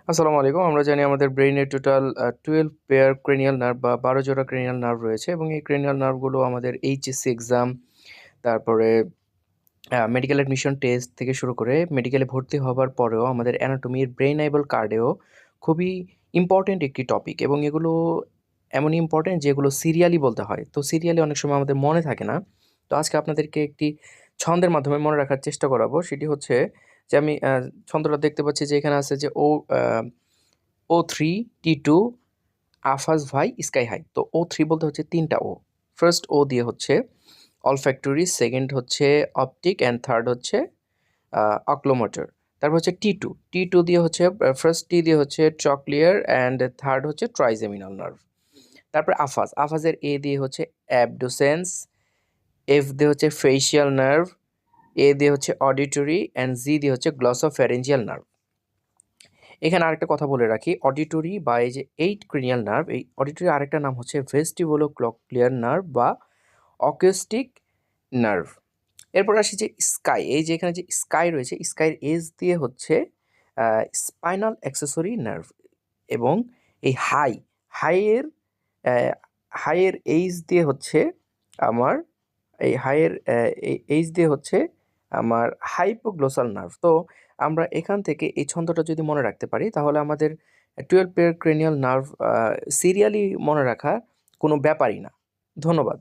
আসসালামু আলাইকুম। আমরা জানি আমাদের ব্রেইনে টোটাল 12 পেয়ার ক্রেনিয়াল নার্ভ বা 12 জোড়া ক্রেনিয়াল নার্ভ রয়েছে এবং এই ক্রেনিয়াল নার্ভগুলো আমাদের এইচএসসি এক্সাম, তারপরে মেডিকেল অ্যাডমিশন টেস্ট থেকে শুরু করে মেডিকেলে ভর্তি হবার পরেও আমাদের অ্যানাটমির ব্রেইন আইবল কার্ডেও খুবই ইম্পর্টেন্ট একটি টপিক এবং এগুলো এমনই ইম্পর্টেন্ট যেগুলো সিরিয়ালি বলতে হয়। তো সিরিয়ালি অনেক সময় আমাদের মনে থাকে না। তো আজকে আপনাদেরকে একটি ছন্দের মাধ্যমে মনে রাখার চেষ্টা করাবো। সেটি হচ্ছে যে আমি ছন্দটা দেখতে পাচ্ছি যে এখানে আছে যে O3 T2 আফাজ ভাই স্কাই হাই। তো O3 বলতে হচ্ছে ৩টা ও। ফার্স্ট ও দিয়ে হচ্ছে অলফ্যাক্টরি, সেকেন্ড হচ্ছে অপটিক অ্যান্ড থার্ড হচ্ছে অক্লোমোটর। তারপর হচ্ছে T2, T2 দিয়ে হচ্ছে ফার্স্ট টি দিয়ে হচ্ছে ট্রক্লিয়ার অ্যান্ড থার্ড হচ্ছে ট্রাইজেমিনাল নার্ভ। তারপর আফাজ, আফাজের এ দিয়ে হচ্ছে অ্যাবডুসেন্স, এফ দিয়ে হচ্ছে ফেসিয়াল নার্ভ, এ দিয়ে হচ্ছে অডিটরি অ্যান্ড জি দিয়ে হচ্ছে গ্লসোফ্যারেঞ্জিয়াল নার্ভ। এখানে আরেকটা কথা বলে রাখি, অডিটরি বা এই যে 8 ক্রেনিয়াল নার্ভ, এই অডিটরি আরেকটা নাম হচ্ছে ভেস্টিবুলোকক্লিয়ার নার্ভ বা অকিউস্টিক নার্ভ। এরপর আসি যে স্কাই, এই যে এখানে যে স্কাই রয়েছে, স্কাইয়ের এজ দিয়ে হচ্ছে স্পাইনাল অ্যাক্সেসরি নার্ভ এবং এই হাইয়ের হাইয়ের এইচ দিয়ে হচ্ছে আমার এই হাইয়ের এইচ দিয়ে হচ্ছে আমার হাইপোগ্লোসাল নার্ভ। তো আমরা এখান থেকে এই ছন্দটা যদি মনে রাখতে পারি তাহলে আমাদের 12 পেয়ার ক্রেনিয়াল নার্ভ সিরিয়ালি মনে রাখা কোনো ব্যাপারই না। ধন্যবাদ।